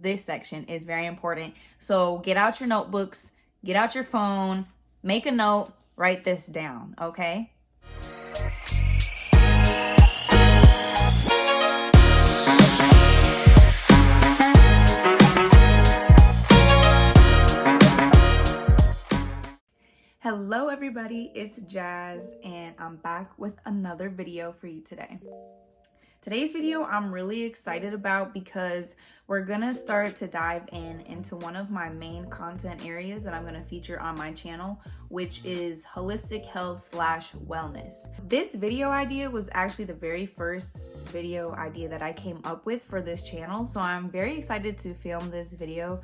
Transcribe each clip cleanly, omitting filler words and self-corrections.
this section is very important. So get out your notebooks, get out your phone, make a note, write this down, okay? Hello everybody, it's Jazz and I'm back with another video for you today. Today's video I'm really excited about because we're gonna start to dive into one of my main content areas that I'm gonna feature on my channel, which is holistic health / wellness. This video idea was actually the very first video idea that I came up with for this channel, so I'm very excited to film this video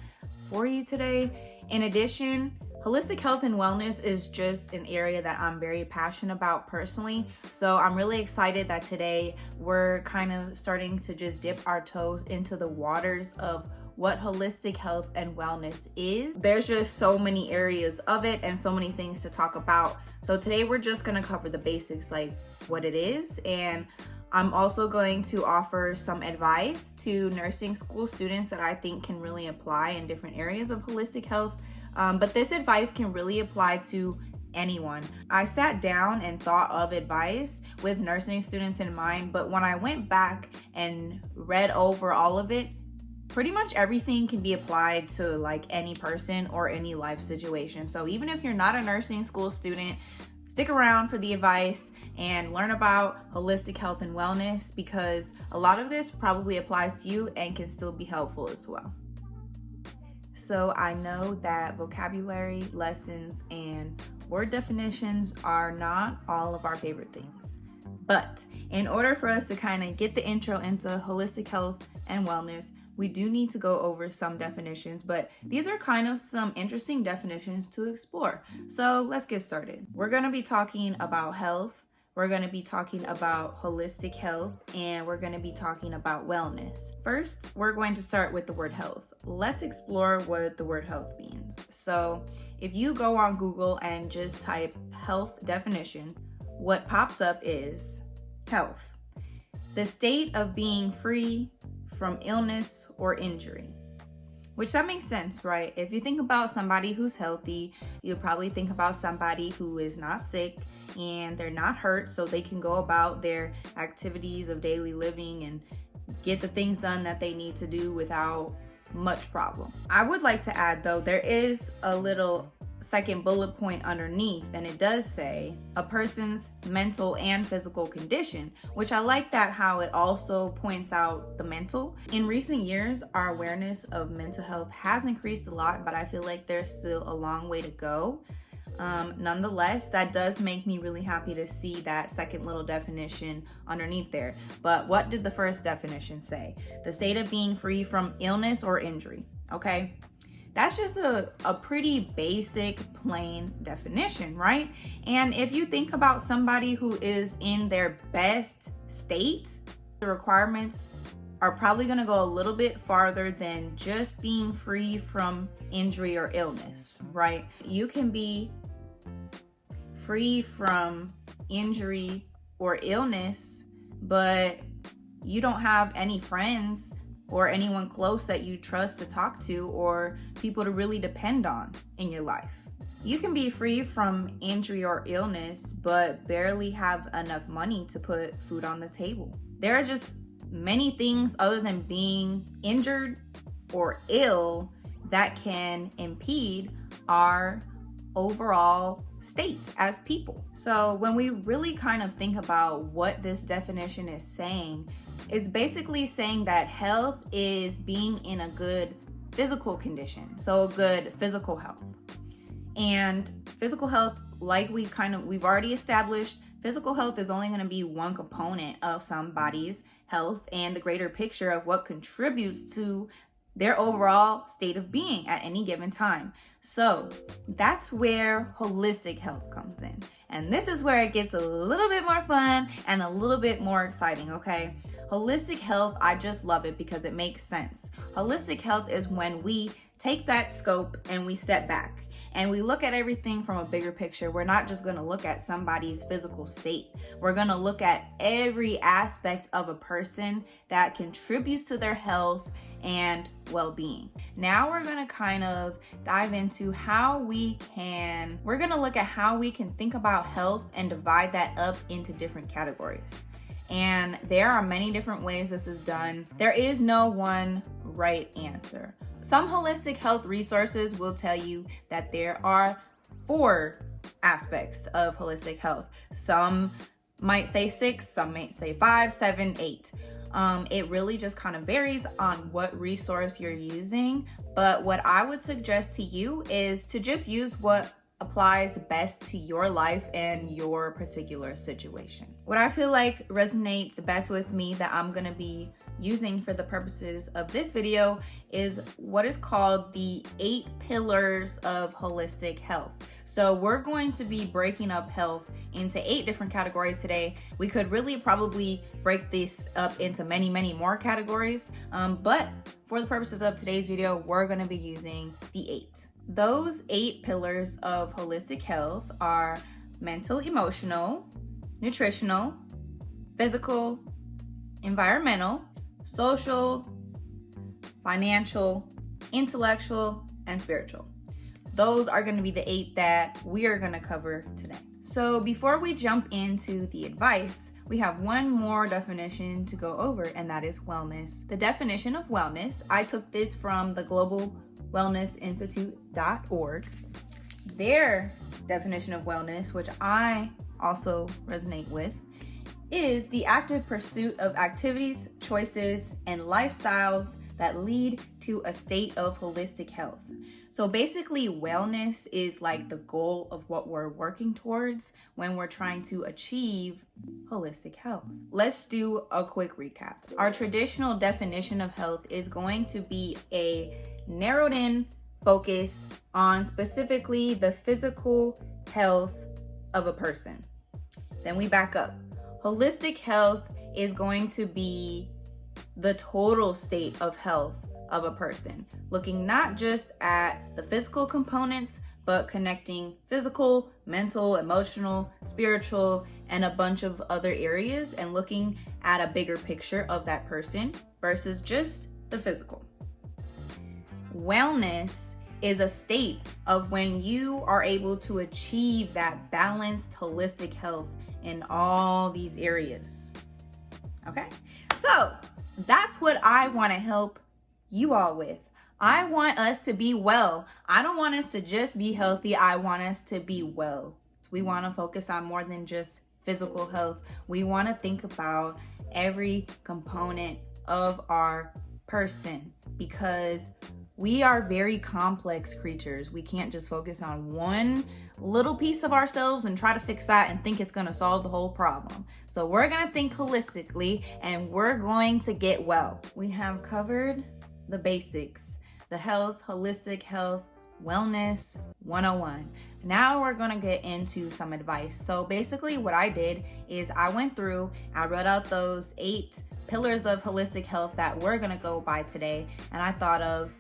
for you today. In addition, holistic health and wellness is just an area that I'm very passionate about personally. So I'm really excited that today we're kind of starting to just dip our toes into the waters of what holistic health and wellness is. There's just so many areas of it and so many things to talk about. So today we're just gonna cover the basics, like what it is, and I'm also going to offer some advice to nursing school students that I think can really apply in different areas of holistic health. But this advice can really apply to anyone. I sat down and thought of advice with nursing students in mind, but when I went back and read over all of it, pretty much everything can be applied to like any person or any life situation. So even if you're not a nursing school student, stick around for the advice and learn about holistic health and wellness, because a lot of this probably applies to you and can still be helpful as well. So I know that vocabulary lessons and word definitions are not all of our favorite things. But in order for us to kind of get the intro into holistic health and wellness, we do need to go over some definitions, but these are kind of some interesting definitions to explore. So let's get started. We're going to be talking about health. We're going to be talking about holistic health, and we're going to be talking about wellness. First, we're going to start with the word health. Let's explore what the word health means. So if you go on Google and just type health definition, what pops up is health, the state of being free from illness or injury. Which that makes sense, right? If you think about somebody who's healthy, you'll probably think about somebody who is not sick and they're not hurt, so they can go about their activities of daily living and get the things done that they need to do without much problem. I would like to add though, there is a little second bullet point underneath, and it does say a person's mental and physical condition, which I like that how it also points out the mental. In recent years, our awareness of mental health has increased a lot, but I feel like there's still a long way to go. Nonetheless, that does make me really happy to see that second little definition underneath there. But what did the first definition say? The state of being free from illness or injury, okay? That's just a pretty basic, plain definition, right? And if you think about somebody who is in their best state, the requirements are probably going to go a little bit farther than just being free from injury or illness, right? You can be free from injury or illness, but you don't have any friends or anyone close that you trust to talk to or people to really depend on in your life. You can be free from injury or illness, but barely have enough money to put food on the table. There are just many things other than being injured or ill that can impede our overall state as people. So when we really kind of think about what this definition is saying, it's basically saying that health is being in a good physical condition, so a good physical health. And physical health, like we've already established, physical health is only going to be one component of somebody's health and the greater picture of what contributes to their overall state of being at any given time. So that's where holistic health comes in. And this is where it gets a little bit more fun and a little bit more exciting, okay? Holistic health, I just love it because it makes sense. Holistic health is when we take that scope and we step back and we look at everything from a bigger picture. We're not just going to look at somebody's physical state. We're going to look at every aspect of a person that contributes to their health and well-being. Now we're going to kind of dive into we're going to look at how we can think about health and divide that up into different categories. And there are many different ways this is done. There is no one right answer. Some holistic health resources will tell you that there are 4 aspects of holistic health. Some might say 6, some might say 5, 7, 8. It really just kind of varies on what resource you're using. But what I would suggest to you is to just use what applies best to your life and your particular situation. What I feel like resonates best with me that I'm gonna be using for the purposes of this video is what is called the 8 pillars of holistic health. So we're going to be breaking up health into 8 different categories today. We could really probably break this up into many, many more categories, but for the purposes of today's video, we're gonna be using the 8. Those 8 pillars of holistic health are mental, emotional, nutritional, physical, environmental, social, financial, intellectual, and spiritual. Those are going to be the 8 that we are going to cover today. So before we jump into the advice, we have one more definition to go over, and that is wellness. The definition of wellness, I took this from the Global Wellness Institute.org. Their definition of wellness, which I also resonate with, is the active pursuit of activities, choices, and lifestyles that lead to a state of holistic health. So basically, wellness is like the goal of what we're working towards when we're trying to achieve holistic health. Let's do a quick recap. Our traditional definition of health is going to be a narrowed in focus on specifically the physical health of a person. Then we back up. Holistic health is going to be the total state of health of a person, looking not just at the physical components, but connecting physical, mental, emotional, spiritual, and a bunch of other areas, and looking at a bigger picture of that person versus just the physical. Wellness is a state of when you are able to achieve that balanced, holistic health in all these areas. Okay, so that's what I want to help you all with. I want us to be well. I don't want us to just be healthy. I want us to be well. We want to focus on more than just physical health. We want to think about every component of our person because we are very complex creatures. We can't just focus on one little piece of ourselves and try to fix that and think it's going to solve the whole problem. So we're going to think holistically and we're going to get well. We have covered the basics, the health, holistic health, wellness 101. Now we're going to get into some advice. So basically what I did is I went through, I wrote out those 8 pillars of holistic health that we're going to go by today. And I thought of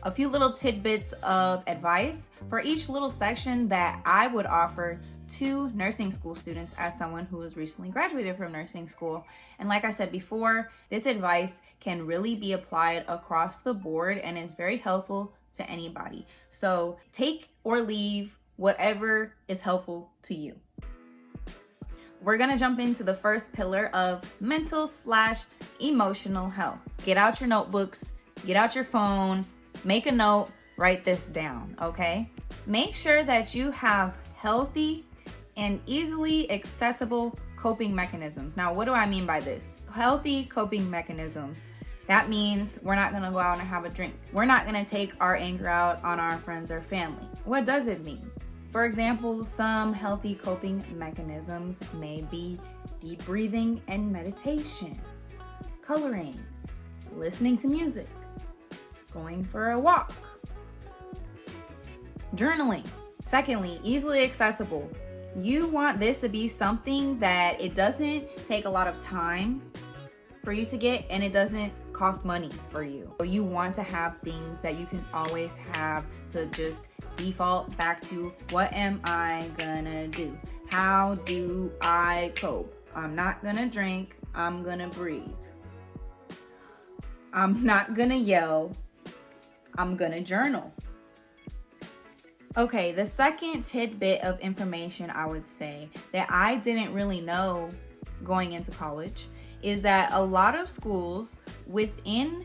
a few little tidbits of advice for each little section that I would offer to nursing school students as someone who has recently graduated from nursing school. And like I said before, this advice can really be applied across the board and is very helpful to anybody. So take or leave whatever is helpful to you. We're gonna jump into the first pillar of mental/emotional health. Get out your notebooks, get out your phone, make a note, write this down, okay? Make sure that you have healthy and easily accessible coping mechanisms. Now, what do I mean by this? Healthy coping mechanisms. That means we're not gonna go out and have a drink. We're not gonna take our anger out on our friends or family. What does it mean? For example, some healthy coping mechanisms may be deep breathing and meditation, coloring, listening to music, going for a walk, journaling. Secondly, easily accessible. You want this to be something that it doesn't take a lot of time for you to get and it doesn't cost money for you. So you want to have things that you can always have to just default back to, what am I gonna do? How do I cope? I'm not gonna drink, I'm gonna breathe. I'm not gonna yell, I'm gonna journal. Okay, the second tidbit of information I would say that I didn't really know going into college is that a lot of schools, within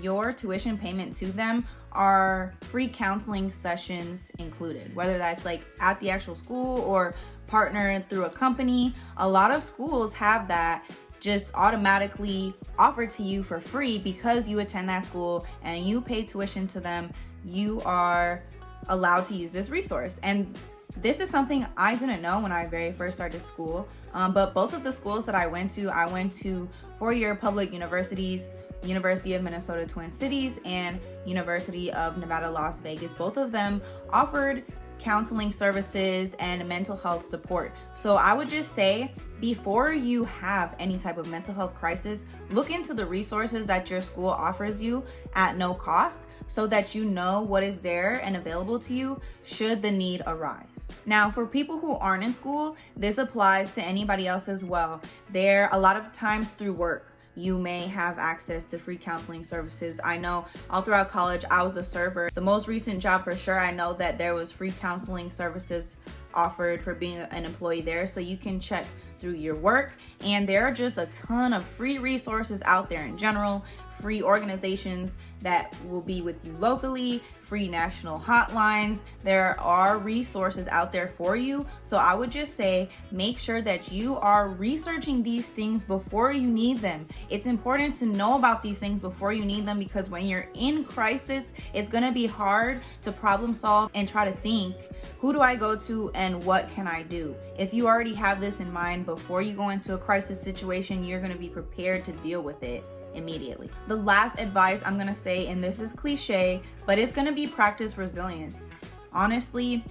your tuition payment to them, are free counseling sessions included, whether that's like at the actual school or partnered through a company. A lot of schools have that just automatically offered to you for free because you attend that school and you pay tuition to them. You are allowed to use this resource. And this is something I didn't know when I very first started school, but both of the schools that I went to four-year public universities, University of Minnesota Twin Cities and University of Nevada, Las Vegas. Both of them offered counseling services and mental health support. So I would just say, before you have any type of mental health crisis, look into the resources that your school offers you at no cost, so that you know what is there and available to you should the need arise. Now, for people who aren't in school, this applies to anybody else as well. There, a lot of times through work, you may have access to free counseling services. I know all throughout college, I was a server. The most recent job for sure, I know that there was free counseling services offered for being an employee there. So you can check through your work, and there are just a ton of free resources out there in general, free organizations that will be with you locally, free national hotlines. There are resources out there for you. So I would just say, make sure that you are researching these things before you need them. It's important to know about these things before you need them, because when you're in crisis, it's gonna be hard to problem solve and try to think, who do I go to and what can I do? If you already have this in mind before you go into a crisis situation, you're gonna be prepared to deal with it immediately. The last advice I'm gonna say, and this is cliche, but it's gonna be practice resilience. Honestly,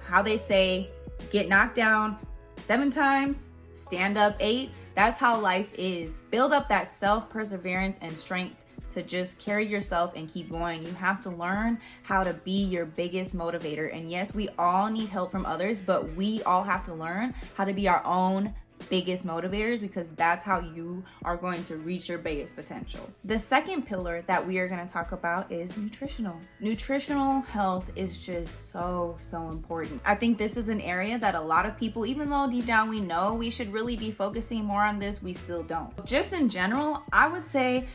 how they say, get knocked down 7 times, stand up 8. That's how life is. Build up that self-perseverance and strength to just carry yourself and keep going. You have to learn how to be your biggest motivator. And yes, we all need help from others, but we all have to learn how to be our own biggest motivators, because that's how you are going to reach your biggest potential. The second pillar that we are going to talk about is nutritional health is just so important. I think this is an area that a lot of people, even though deep down we know we should really be focusing more on this, we still don't. Just in general, I would say,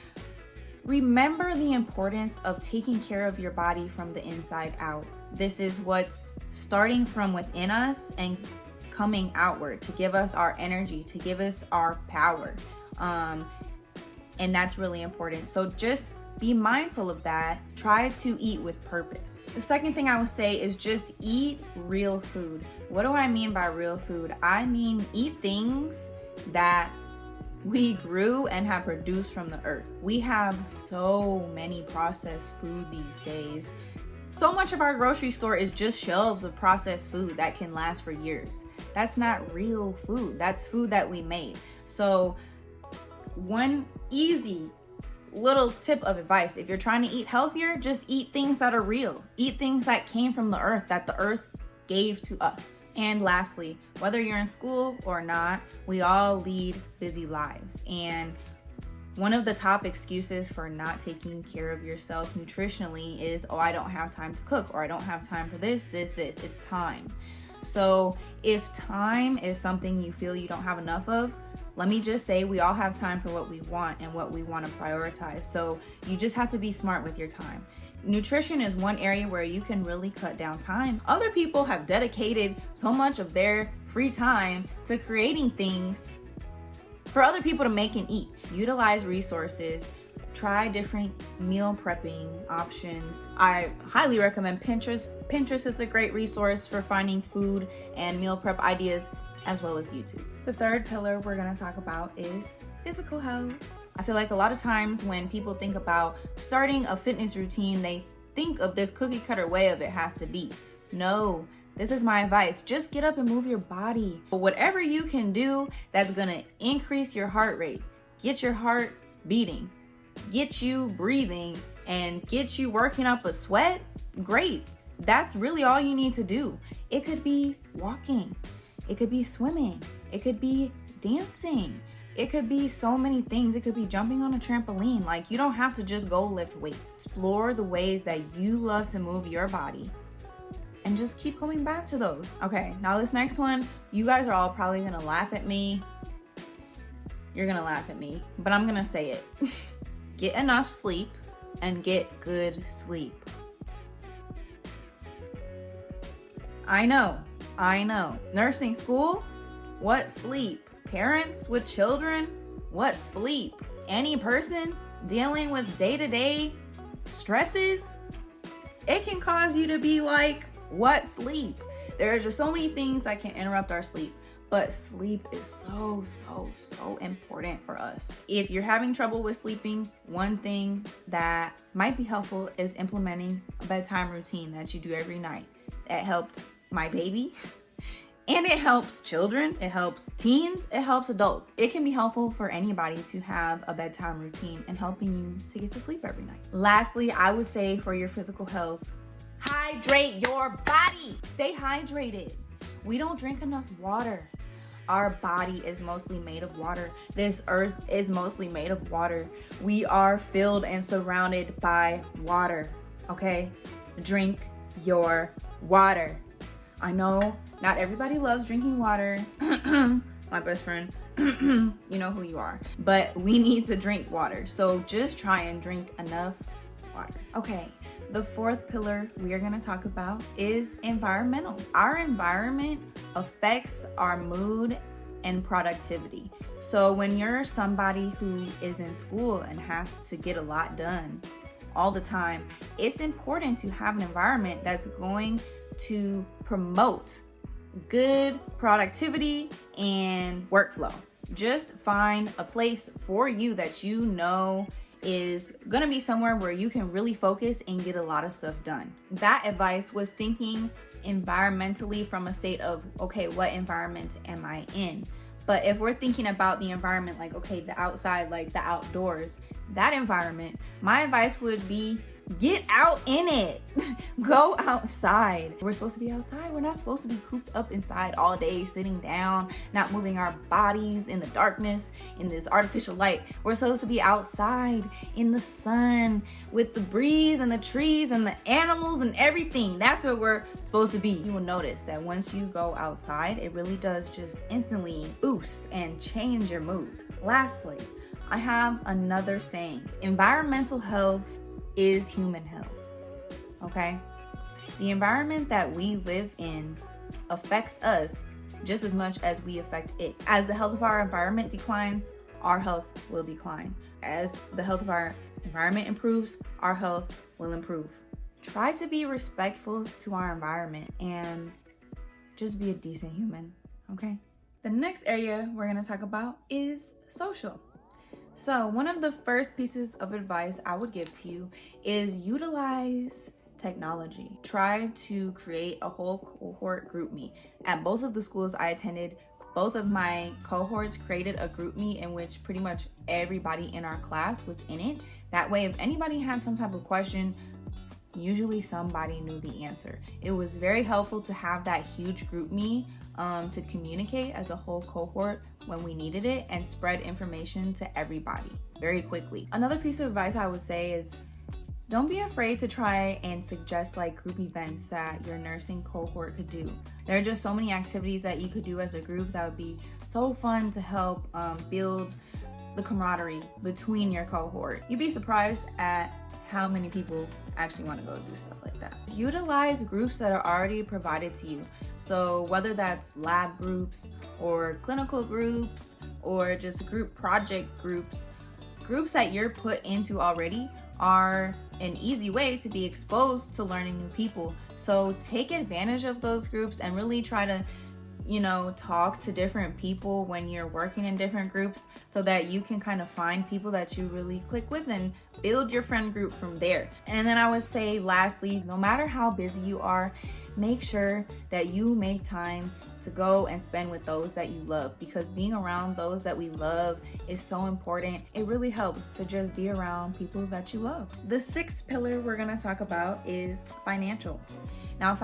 remember the importance of taking care of your body from the inside out. This is what's starting from within us and coming outward to give us our energy, to give us our power. And that's really important. So just be mindful of that. Try to eat with purpose. The second thing I would say is just eat real food. What do I mean by real food? I mean, eat things that we grew and have produced from the earth. We have so many processed food these days. So much of our grocery store is just shelves of processed food that can last for years. That's not real food. That's food that we made. So one easy little tip of advice, if you're trying to eat healthier, just eat things that are real. Eat things that came from the earth, that the earth gave to us. And lastly, whether you're in school or not, we all lead busy lives. And one of the top excuses for not taking care of yourself nutritionally is, oh, I don't have time to cook, or I don't have time for this. It's time. So if time is something you feel you don't have enough of, let me just say, we all have time for what we want and what we want to prioritize. So you just have to be smart with your time. Nutrition is one area where you can really cut down time. Other people have dedicated so much of their free time to creating things for other people to make and eat. Utilize resources. Try different meal prepping options. I highly recommend Pinterest. Pinterest is a great resource for finding food and meal prep ideas, as well as YouTube. The third pillar we're going to talk about is physical health. I feel like a lot of times when people think about starting a fitness routine, they think of this cookie cutter way of it has to be. No, this is my advice. Just get up and move your body. Whatever you can do that's going to increase your heart rate, get your heart beating, get you breathing and get you working up a sweat, great. That's really all you need to do. It could be walking, it could be swimming, it could be dancing, it could be so many things. It could be jumping on a trampoline. Like, you don't have to just go lift weights. Explore the ways that you love to move your body and just keep coming back to those. Okay, now this next one, you guys are all probably gonna laugh at me. You're gonna laugh at me, but I'm gonna say it. Get enough sleep and get good sleep. I know. Nursing school? What sleep? Parents with children? What sleep? Any person dealing with day-to-day stresses? It can cause you to be like, what sleep? There are just so many things that can interrupt our sleep, but sleep is so important for us. If you're having trouble with sleeping, one thing that might be helpful is implementing a bedtime routine that you do every night. That helped my baby. And it helps children, it helps teens, it helps adults. It can be helpful for anybody to have a bedtime routine and helping you to get to sleep every night. Lastly, I would say for your physical health, hydrate your body. Stay hydrated. We don't drink enough water. Our body is mostly made of water. This earth is mostly made of water. We are filled and surrounded by water, okay? Drink your water. I know not everybody loves drinking water. My best friend, you know who you are. But we need to drink water. So just try and drink enough water. Okay, the fourth pillar we are going to talk about is environmental. Our environment affects our mood and productivity. So when you're somebody who is in school and has to get a lot done all the time, it's important to have an environment that's going to promote good productivity and workflow. Just find a place for you that you know is gonna be somewhere where you can really focus and get a lot of stuff done. That advice was thinking environmentally from a state of, okay, what environment am I in? But if we're thinking about the environment, like, okay, the outside, like the outdoors, that environment, my advice would be get out in it. Go outside. We're supposed to be outside. We're not supposed to be cooped up inside all day, sitting down, not moving our bodies in the darkness, in this artificial light. We're supposed to be outside in the sun with the breeze and the trees and the animals and everything. That's where we're supposed to be. You will notice that once you go outside, it really does just instantly boost and change your mood. Lastly, I have another saying. Environmental health is human health, okay? The environment that we live in affects us just as much as we affect it. As the health of our environment declines, our health will decline. As the health of our environment improves, our health will improve. Try to be respectful to our environment and just be a decent human, okay? The next area we're gonna talk about is social. So one of the first pieces of advice I would give to you is utilize technology. Try to create a whole cohort group me. At both of the schools I attended, both of my cohorts created a group me in which pretty much everybody in our class was in it. That way, if anybody had some type of question, usually somebody knew the answer. It was very helpful to have that huge group me to communicate as a whole cohort when we needed it and spread information to everybody very quickly. Another piece of advice I would say is don't be afraid to try and suggest like group events that your nursing cohort could do. There are just so many activities that you could do as a group that would be so fun to help build the camaraderie between your cohort. You'd be surprised at how many people actually want to go do stuff like that. Utilize groups that are already provided to you. So whether that's lab groups or clinical groups or just group project groups, groups that you're put into already are an easy way to be exposed to learning new people. So take advantage of those groups and really try to talk to different people when you're working in different groups so that you can kind of find people that you really click with and build your friend group from there. And then I would say lastly, no matter how busy you are, make sure that you make time to go and spend with those that you love, because being around those that we love is so important. It really helps to just be around people that you love. The sixth pillar we're going to talk about is financial. Now,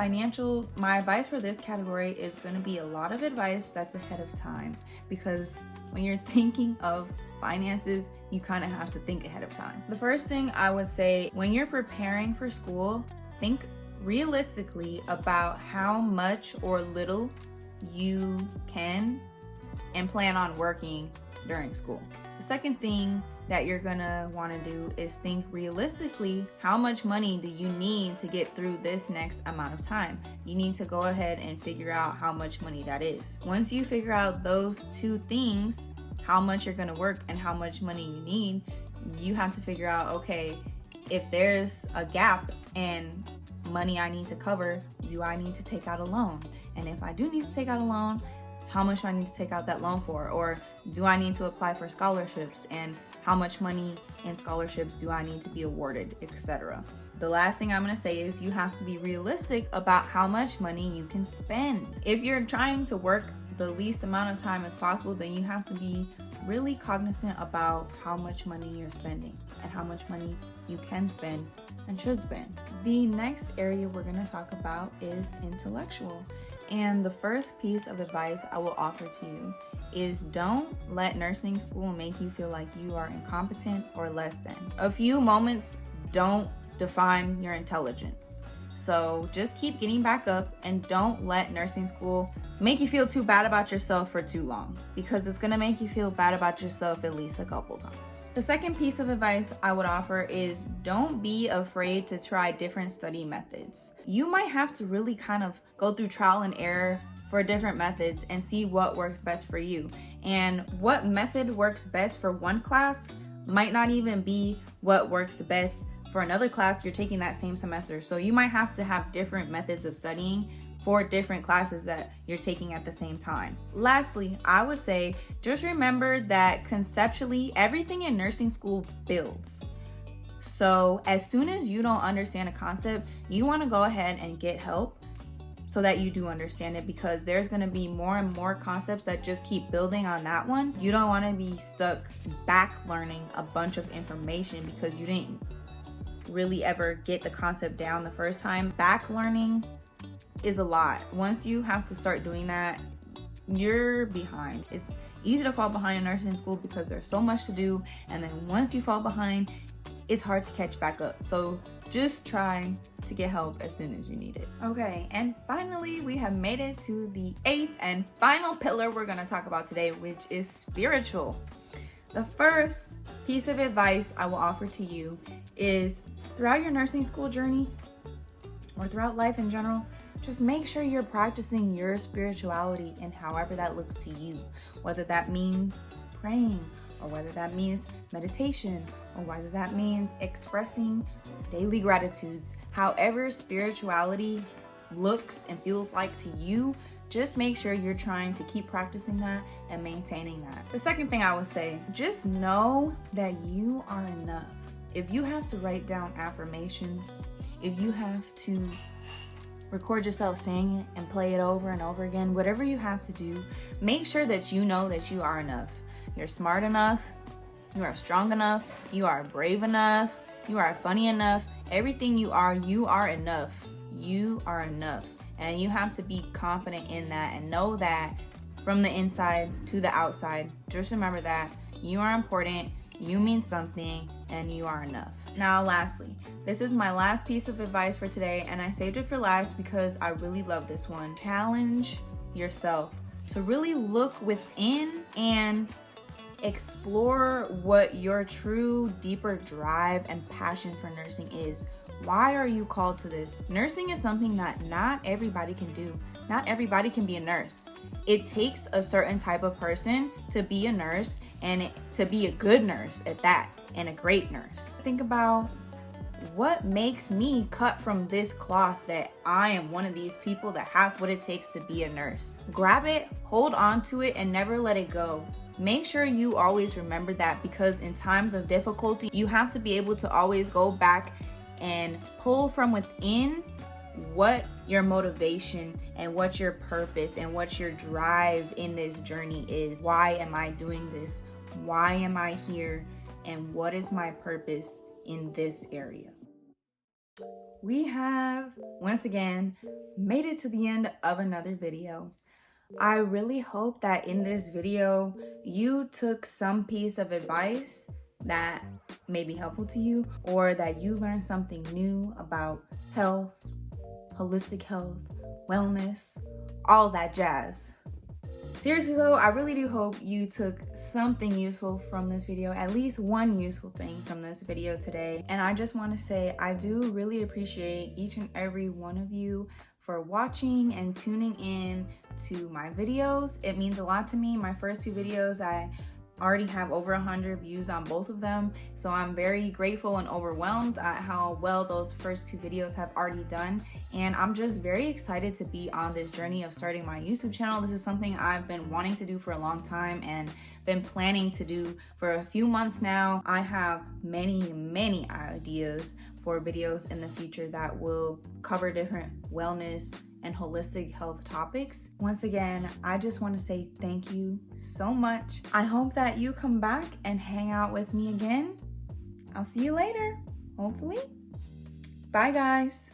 my advice for this category is going to be a lot of advice that's ahead of time, because when you're thinking of finances, you kind of have to think ahead of time. The first thing I would say, when you're preparing for school, think realistically about how much or little you can and plan on working during school. The second thing that you're gonna want to do is think realistically, how much money do you need to get through this next amount of time? You need to go ahead and figure out how much money that is. Once you figure out those two things, how much you're gonna work and how much money you need, you have to figure out, okay, if there's a gap and money I need to cover, do I need to take out a loan? And if I do need to take out a loan, how much do I need to take out that loan for? Or do I need to apply for scholarships? And how much money in scholarships do I need to be awarded, etc. The last thing I'm going to say is you have to be realistic about how much money you can spend. If you're trying to work the least amount of time as possible, then you have to be really cognizant about how much money you're spending and how much money you can spend and should spend. The next area we're going to talk about is intellectual. And the first piece of advice I will offer to you is don't let nursing school make you feel like you are incompetent or less than. A few moments don't define your intelligence. So just keep getting back up and don't let nursing school make you feel too bad about yourself for too long, because it's gonna make you feel bad about yourself at least a couple times. The second piece of advice I would offer is don't be afraid to try different study methods. You might have to really kind of go through trial and error for different methods and see what works best for you. And what method works best for one class might not even be what works best for another class you're taking that same semester. So you might have to have different methods of studying for different classes that you're taking at the same time. Lastly, I would say just remember that conceptually, everything in nursing school builds. So as soon as you don't understand a concept, you want to go ahead and get help so that you do understand it, because there's going to be more and more concepts that just keep building on that one. You don't want to be stuck back learning a bunch of information because you didn't really ever get the concept down the first time. Back learning is a lot. Once you have to start doing that, you're behind. It's easy to fall behind in nursing school because there's so much to do, and then once you fall behind, it's hard to catch back up. So just try to get help as soon as you need it. Okay, and finally we have made it to the eighth and final pillar we're going to talk about today, which is spiritual. The first piece of advice I will offer to you is throughout your nursing school journey or throughout life in general, just make sure you're practicing your spirituality in however that looks to you, whether that means praying, or whether that means meditation, or whether that means expressing daily gratitudes. However spirituality looks and feels like to you, just make sure you're trying to keep practicing that and maintaining that. The second thing I would say, just know that you are enough. If you have to write down affirmations, if you have to record yourself saying it and play it over and over again, whatever you have to do, make sure that you know that you are enough. You're smart enough, you are strong enough, you are brave enough, you are funny enough. Everything you are enough. You are enough. And you have to be confident in that and know that from the inside to the outside. Just remember that you are important, you mean something, and you are enough. Now, lastly, this is my last piece of advice for today, and I saved it for last because I really love this one. Challenge yourself to really look within and explore what your true, deeper drive and passion for nursing is. Why are you called to this? Nursing is something that not everybody can do. Not everybody can be a nurse. It takes a certain type of person to be a nurse, and to be a good nurse at that, and a great nurse. Think about what makes me cut from this cloth that I am one of these people that has what it takes to be a nurse. Grab it, hold on to it, and never let it go. Make sure you always remember that, because in times of difficulty, you have to be able to always go back and pull from within what your motivation and what your purpose and what your drive in this journey is. Why am I doing this? Why am I here? And what is my purpose in this area? We have, once again, made it to the end of another video. I really hope that in this video, you took some piece of advice that may be helpful to you, or that you learned something new about health, holistic health, wellness, all that jazz. Seriously though, I really do hope you took something useful from this video, at least one useful thing from this video today. And I just want to say I do really appreciate each and every one of you for watching and tuning in to my videos. It means a lot to me. My first two videos, I already have over 100 views on both of them, so I'm very grateful and overwhelmed at how well those first two videos have already done. And I'm just very excited to be on this journey of starting my YouTube channel. This is something I've been wanting to do for a long time and been planning to do for a few months now. I have many ideas for videos in the future that will cover different wellness and holistic health topics. Once again, I just want to say thank you so much. I hope that you come back and hang out with me again. I'll see you later, hopefully. Bye guys.